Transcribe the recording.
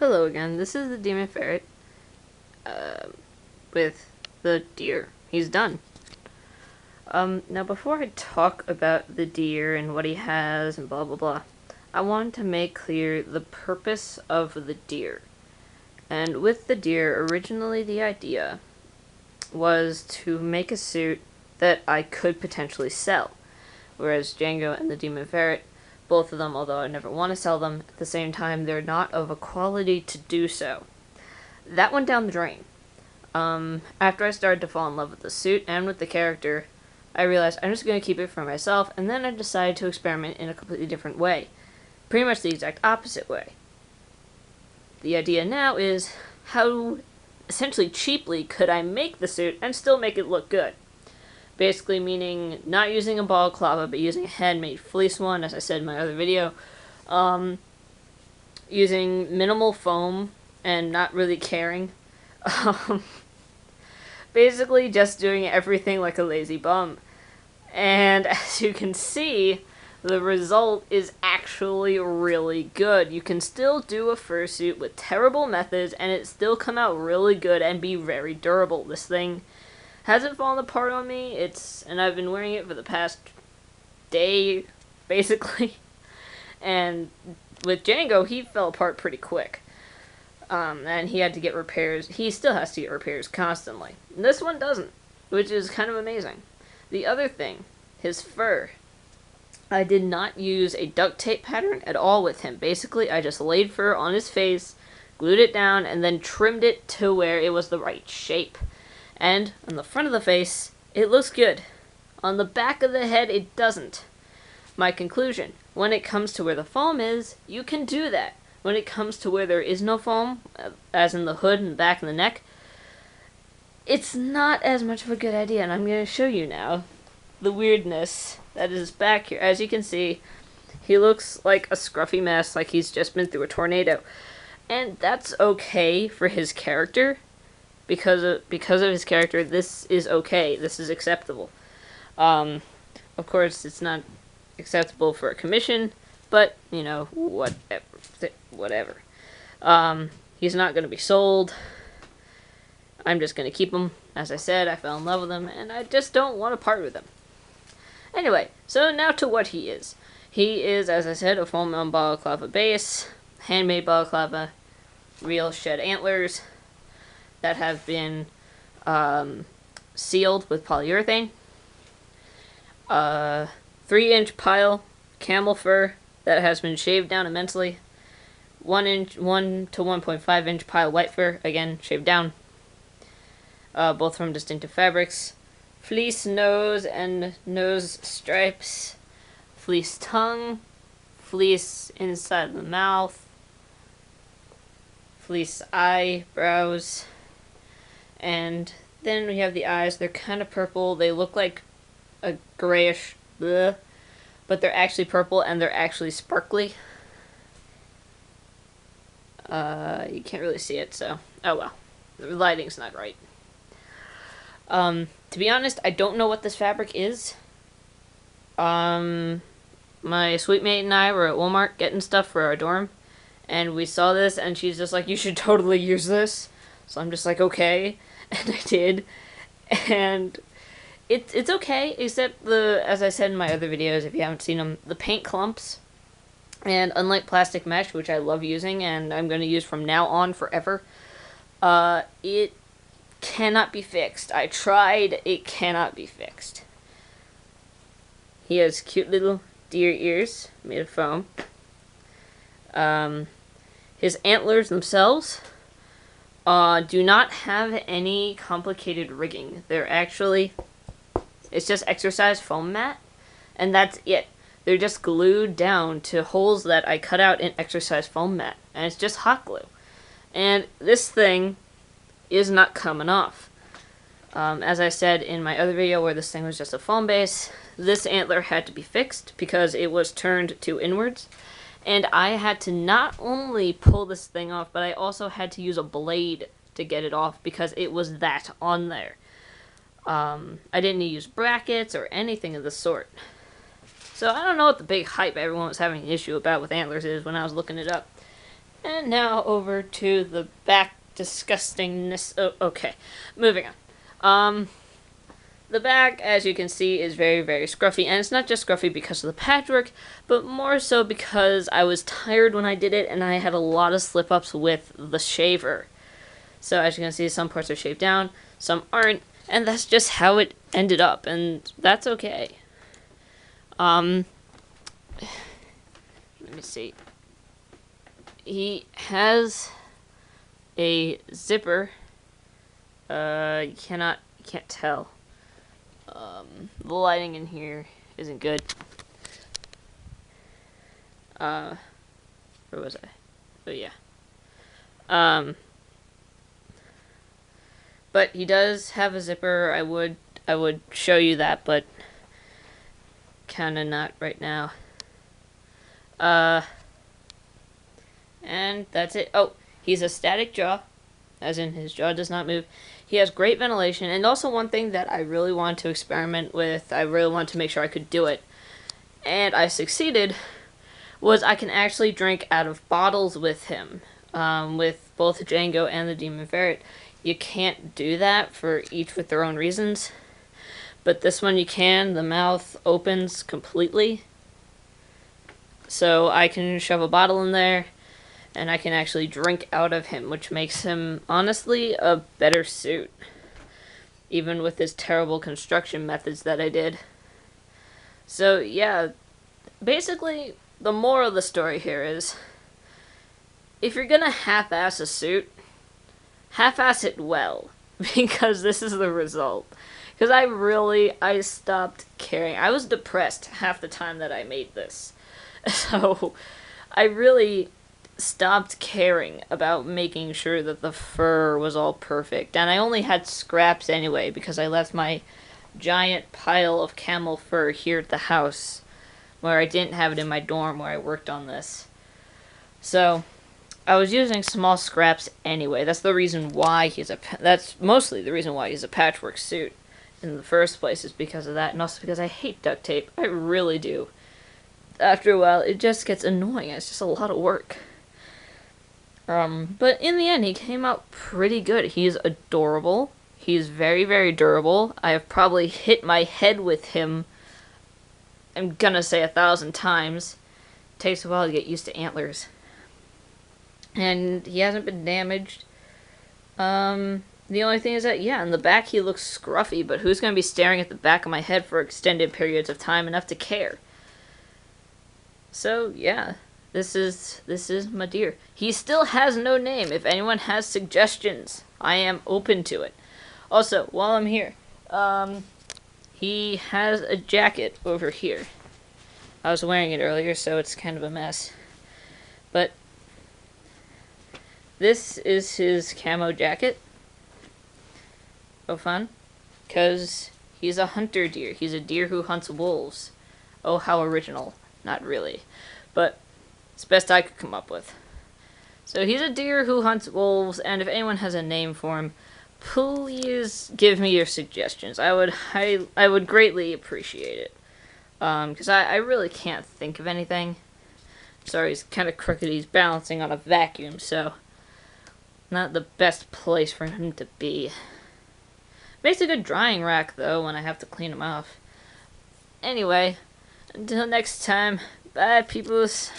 Hello again, this is the Demon Ferret, with the deer. He's done. Now before I talk about the deer and what he has and blah blah blah, I wanted to make clear the purpose of the deer. And with the deer, originally the idea was to make a suit that I could potentially sell. Whereas Django and the Demon Ferret, both of them, although I never want to sell them, at the same time, they're not of a quality to do so. That went down the drain. After I started to fall in love with the suit and with the character, I realized I'm just going to keep it for myself, and then I decided to experiment in a completely different way. Pretty much the exact opposite way. The idea now is, how essentially cheaply could I make the suit and still make it look good? Basically meaning not using a balaclava, but using a handmade fleece one, as I said in my other video. Using minimal foam and not really caring. Basically just doing everything like a lazy bum. And as you can see, the result is actually really good. You can still do a fursuit with terrible methods and it still come out really good and be very durable. This thing hasn't fallen apart on me. And I've been wearing it for the past day, basically. And with Django, he fell apart pretty quick. And he had to get repairs. He still has to get repairs constantly. This one doesn't, which is kind of amazing. The other thing, his fur. I did not use a duct tape pattern at all with him. Basically, I just laid fur on his face, glued it down, and then trimmed it to where it was the right shape. And on the front of the face, it looks good. On the back of the head, it doesn't. My conclusion, when it comes to where the foam is, you can do that. When it comes to where there is no foam, as in the hood and the back and the neck, it's not as much of a good idea, and I'm going to show you now the weirdness that is back here. As you can see, he looks like a scruffy mess, like he's just been through a tornado. And that's okay for his character. Because of his character, this is okay. This is acceptable. Of course, it's not acceptable for a commission, but, you know, whatever. He's not going to be sold. I'm just going to keep him. As I said, I fell in love with him, and I just don't want to part with him. Anyway, so now to what he is. He is, as I said, a foam on balaclava base, handmade balaclava, real shed antlers that have been sealed with polyurethane. 3-inch pile camel fur that has been shaved down immensely. 1 to 1.5 inch pile white fur, again shaved down. Both from distinctive fabrics. Fleece nose and nose stripes. Fleece tongue. Fleece inside the mouth. Fleece eyebrows. And then we have the eyes. They're kind of purple. They look like a grayish bleh, but they're actually purple and they're actually sparkly. You can't really see it, so oh well. The lighting's not right. To be honest, I don't know what this fabric is. My sweet mate and I were at Walmart getting stuff for our dorm, and we saw this, and she's just like, you should totally use this. So I'm just like, okay, and I did, and it's okay, except as I said in my other videos, if you haven't seen them, the paint clumps, and unlike plastic mesh, which I love using, and I'm going to use from now on forever, it cannot be fixed. I tried, it cannot be fixed. He has cute little deer ears made of foam. His antlers themselves do not have any complicated rigging. It's just exercise foam mat, and that's it. They're just glued down to holes that I cut out in exercise foam mat, and it's just hot glue. And this thing is not coming off. As I said in my other video where this thing was just a foam base, this antler had to be fixed because it was turned to inwards. And I had to not only pull this thing off, but I also had to use a blade to get it off because it was that on there. I didn't use brackets or anything of the sort. So I don't know what the big hype everyone was having an issue about with antlers is when I was looking it up. And now over to the back disgustingness. Oh, okay, moving on. The back, as you can see, is very, very scruffy, and it's not just scruffy because of the patchwork, but more so because I was tired when I did it, and I had a lot of slip-ups with the shaver. So as you can see, some parts are shaved down, some aren't, and that's just how it ended up, and that's okay. Let me see. He has a zipper. You can't tell. The lighting in here isn't good. Where was I? Oh yeah. But he does have a zipper. I would show you that, but kinda not right now. And that's it. Oh, he's a static jaw, as in his jaw does not move. He has great ventilation, and also one thing that I really wanted to experiment with, I really wanted to make sure I could do it, and I succeeded, was I can actually drink out of bottles with him, with both Django and the Demon Ferret. You can't do that for each with their own reasons, but this one you can. The mouth opens completely, so I can shove a bottle in there, and I can actually drink out of him, which makes him, honestly, a better suit. Even with his terrible construction methods that I did. So, yeah, basically, the moral of the story here is, if you're gonna half-ass a suit, half-ass it well, because this is the result. Because I stopped caring. I was depressed half the time that I made this. So, I really stopped caring about making sure that the fur was all perfect. And I only had scraps anyway because I left my giant pile of camel fur here at the house where I didn't have it in my dorm where I worked on this. So I was using small scraps anyway. That's mostly the reason why he's a patchwork suit in the first place, is because of that, and also because I hate duct tape. I really do. After a while, it just gets annoying. It's just a lot of work. But in the end, he came out pretty good. He's adorable. He's very, very durable. I have probably hit my head with him, I'm gonna say 1,000 times. It takes a while to get used to antlers. And he hasn't been damaged. The only thing is that, yeah, in the back he looks scruffy, but who's gonna be staring at the back of my head for extended periods of time enough to care? So, yeah. This is my dear. He still has no name. If anyone has suggestions, I am open to it. Also, while I'm here, he has a jacket over here. I was wearing it earlier, so it's kind of a mess. But this is his camo jacket. Oh, fun. Because he's a hunter deer. He's a deer who hunts wolves. Oh, how original. Not really. But it's the best I could come up with. So he's a deer who hunts wolves, and if anyone has a name for him, please give me your suggestions. I would greatly appreciate it. Because I really can't think of anything. Sorry, he's kind of crooked. He's balancing on a vacuum, so not the best place for him to be. Makes a good drying rack, though, when I have to clean him off. Anyway, until next time, bye, peoples.